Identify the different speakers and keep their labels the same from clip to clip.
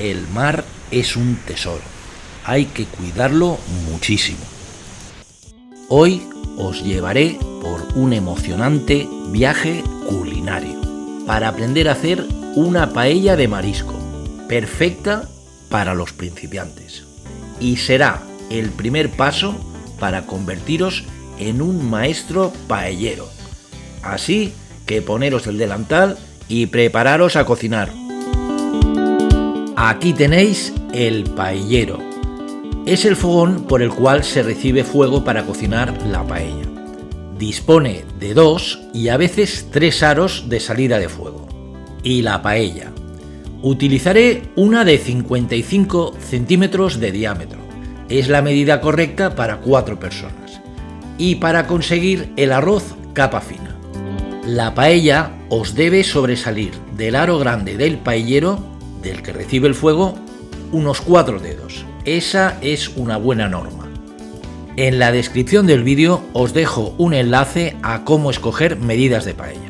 Speaker 1: el mar es un tesoro. Hay que cuidarlo muchísimo. Hoy os llevaré por un emocionante viaje culinario para aprender a hacer una paella de marisco, perfecta para los principiantes. Y será el primer paso para convertiros en un maestro paellero. Así que poneros el delantal y prepararos a cocinar. Aquí tenéis el paellero. Es el fogón por el cual se recibe fuego para cocinar la paella. Dispone de 2 y a veces 3 aros de salida de fuego. Y la paella. Utilizaré una de 55 centímetros de diámetro. Es la medida correcta para 4 personas. Y para conseguir el arroz capa fina. La paella os debe sobresalir del aro grande del paellero, del que recibe el fuego, unos 4 dedos. Esa es una buena norma. En la descripción del vídeo os dejo un enlace a cómo escoger medidas de paella.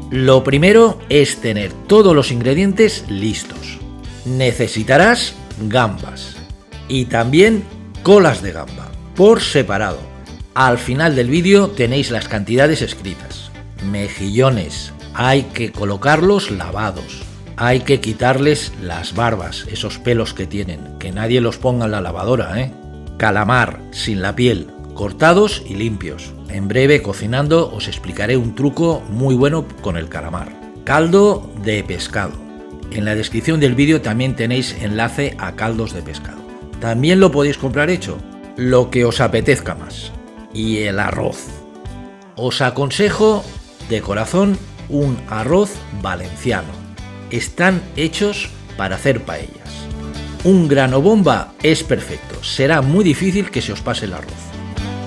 Speaker 1: Lo primero es tener todos los ingredientes listos. Necesitarás gambas y también colas de gamba, por separado. Al final del vídeo tenéis las cantidades escritas. Mejillones, hay que colocarlos lavados. Hay que quitarles las barbas, esos pelos que tienen, que nadie los ponga en la lavadora, ¿eh? Calamar, sin la piel, cortados y limpios. En breve, cocinando, os explicaré un truco muy bueno con el calamar. Caldo de pescado. En la descripción del vídeo también tenéis enlace a caldos de pescado. También lo podéis comprar hecho, lo que os apetezca más. Y el arroz. Os aconsejo, de corazón, un arroz valenciano. Están hechos para hacer paellas. Un grano bomba es perfecto, será muy difícil que se os pase el arroz.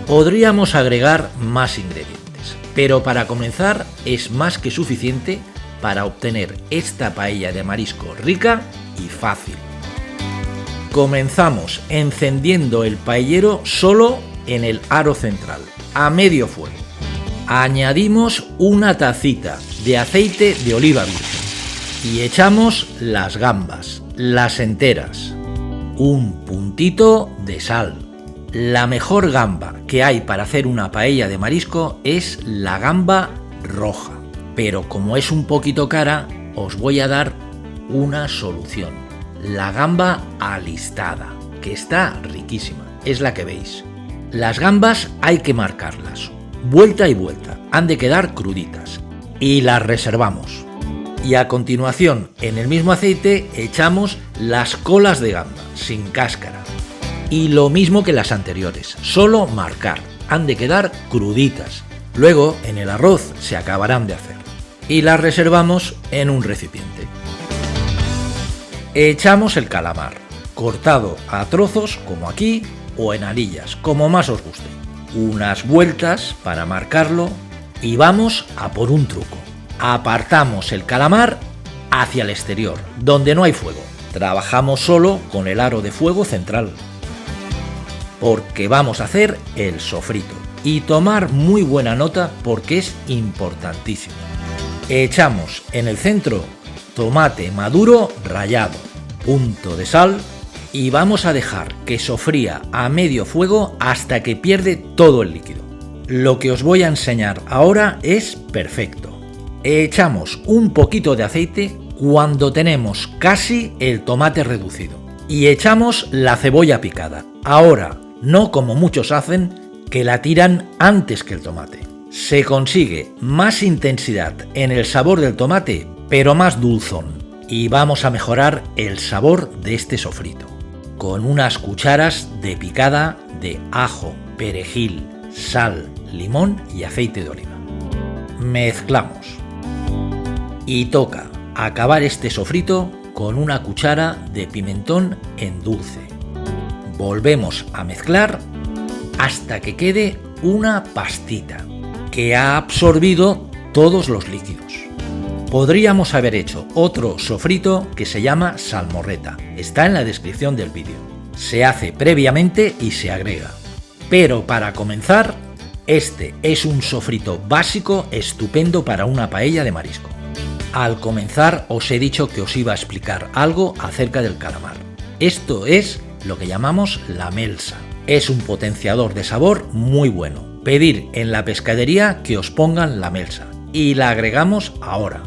Speaker 1: Podríamos agregar más ingredientes, pero para comenzar es más que suficiente para obtener esta paella de marisco rica y fácil. Comenzamos encendiendo el paellero solo en el aro central, a medio fuego. Añadimos una tacita de aceite de oliva virgen. Y echamos las gambas, las enteras. Un puntito de sal. La mejor gamba que hay para hacer una paella de marisco es la gamba roja. Pero como es un poquito cara, os voy a dar una solución. La gamba alistada, que está riquísima. Es la que veis. Las gambas hay que marcarlas. Vuelta y vuelta. Han de quedar cruditas. Y las reservamos. Y a continuación, en el mismo aceite, echamos las colas de gamba, sin cáscara. Y lo mismo que las anteriores, solo marcar, han de quedar cruditas. Luego, en el arroz, se acabarán de hacer. Y las reservamos en un recipiente. Echamos el calamar, cortado a trozos, como aquí, o en anillas, como más os guste. Unas vueltas para marcarlo y vamos a por un truco. Apartamos el calamar hacia el exterior, donde no hay fuego. Trabajamos solo con el aro de fuego central, porque vamos a hacer el sofrito. Y tomar muy buena nota porque es importantísimo. Echamos en el centro tomate maduro rallado, punto de sal y vamos a dejar que sofría a medio fuego hasta que pierde todo el líquido. Lo que os voy a enseñar ahora es perfecto. Echamos un poquito de aceite cuando tenemos casi el tomate reducido y echamos la cebolla picada. Ahora, no como muchos hacen, que la tiran antes que el tomate. Se consigue más intensidad en el sabor del tomate, pero más dulzón. Y vamos a mejorar el sabor de este sofrito con unas cucharas de picada de ajo, perejil, sal, limón y aceite de oliva. Mezclamos. Y toca acabar este sofrito con una cuchara de pimentón en dulce. Volvemos a mezclar hasta que quede una pastita que ha absorbido todos los líquidos. Podríamos haber hecho otro sofrito que se llama salmorreta. Está en la descripción del vídeo. Se hace previamente y se agrega. Pero para comenzar, este es un sofrito básico estupendo para una paella de marisco. Al comenzar os he dicho que os iba a explicar algo acerca del calamar. Esto es lo que llamamos la melsa. Es un potenciador de sabor muy bueno. Pedir en la pescadería que os pongan la melsa y la agregamos ahora.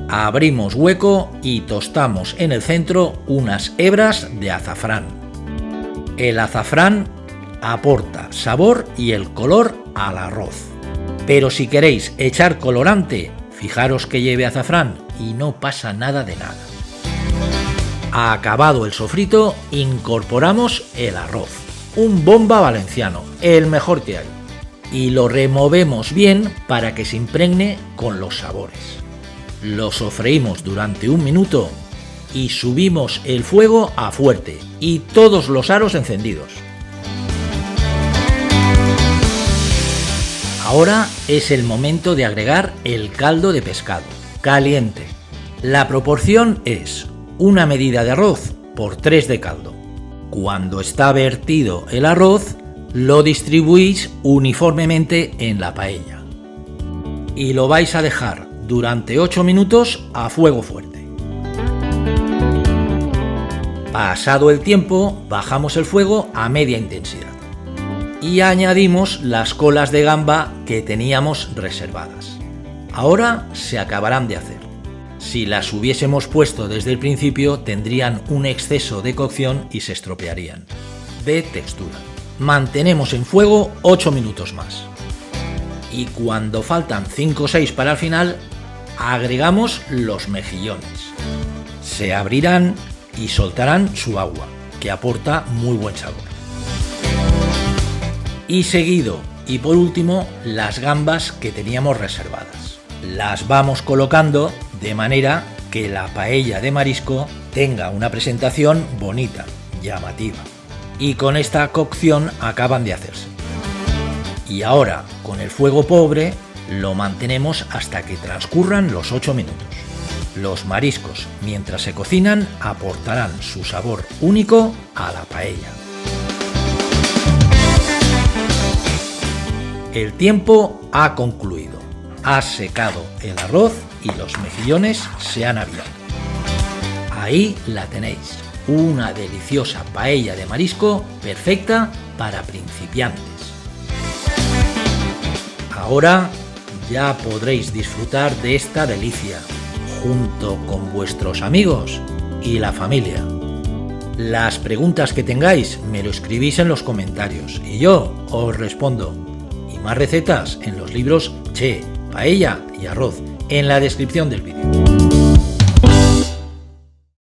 Speaker 1: Abrimos hueco y tostamos en el centro unas hebras de azafrán. El azafrán aporta sabor y el color al arroz. Pero si queréis echar colorante, fijaros que lleve azafrán y no pasa nada de nada. Acabado el sofrito, incorporamos el arroz, un bomba valenciano, el mejor que hay, y lo removemos bien para que se impregne con los sabores. Lo sofreímos durante 1 minuto y subimos el fuego a fuerte y todos los aros encendidos. Ahora es el momento de agregar el caldo de pescado, caliente. La proporción es 1 medida de arroz por 3 de caldo. Cuando está vertido el arroz, lo distribuís uniformemente en la paella. Y lo vais a dejar durante 8 minutos a fuego fuerte. Pasado el tiempo, bajamos el fuego a media intensidad. Y añadimos las colas de gamba que teníamos reservadas. Ahora se acabarán de hacer. Si las hubiésemos puesto desde el principio, tendrían un exceso de cocción y se estropearían. De textura. Mantenemos en fuego 8 minutos más. Y cuando faltan 5 o 6 para el final, agregamos los mejillones. Se abrirán y soltarán su agua, que aporta muy buen sabor. Y seguido, y por último, las gambas que teníamos reservadas. Las vamos colocando de manera que la paella de marisco tenga una presentación bonita, llamativa. Y con esta cocción acaban de hacerse. Y ahora, con el fuego pobre, lo mantenemos hasta que transcurran los 8 minutos. Los mariscos, mientras se cocinan, aportarán su sabor único a la paella. El tiempo ha concluido. Ha secado el arroz y los mejillones se han abierto. Ahí la tenéis, una deliciosa paella de marisco perfecta para principiantes. Ahora ya podréis disfrutar de esta delicia junto con vuestros amigos y la familia. Las preguntas que tengáis me lo escribís en los comentarios y yo os respondo. Y más recetas en los libros Che, Paella y Arroz en la descripción del vídeo.